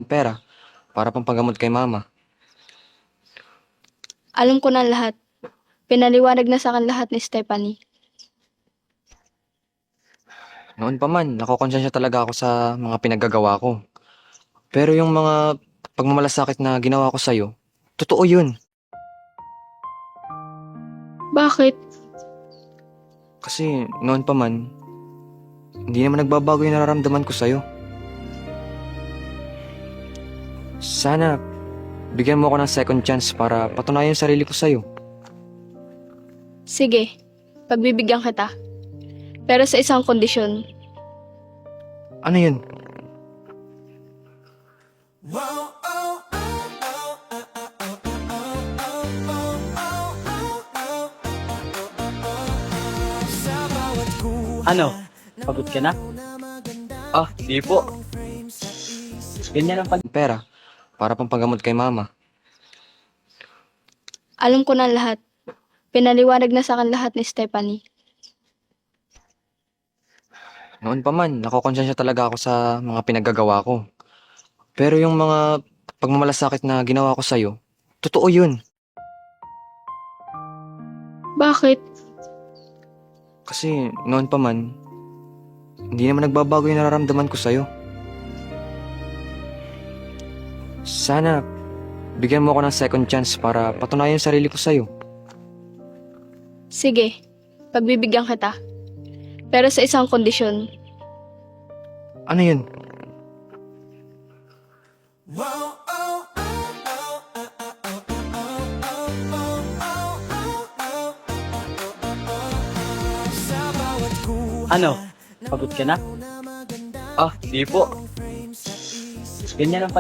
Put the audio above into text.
pera para pampagamot kay mama. Alam ko na lahat. Pinaliwanag na sa akin lahat ni Stephanie. Noon pa man, nakokonsensya talaga ako sa mga pinaggagawa ko. Pero yung mga pagmamalasakit na ginawa ko sa'yo, totoo yun. Bakit? Kasi noon pa man, hindi naman nagbabago yung nararamdaman ko sa'yo. Sana, bigyan mo ako ng second chance para patunayan yung sarili ko sa'yo. Sige, pagbibigyan kita. Pero sa isang kondisyon. Ano yun? Ano? Pagod ka na? Di po. Ganyan ang Pera para pampagamot kay mama. Alam ko na lahat. Pinaliwanag na sa akin lahat ni Stephanie. Noon pa man, nakokonsensya talaga ako sa mga pinaggagawa ko. Pero yung mga pagmamalasakit na ginawa ko sa'yo, totoo yun. Bakit? Kasi noon pa man, hindi naman nagbabago yung nararamdaman ko sa'yo. Sana, bigyan mo ako ng second chance para patunayan yung sarili ko sa'yo. Sige, pagbibigyan kita. Pero sa isang kondisyon. Ano yun? Ano? Pagod ka na? Di po. Ganyan ang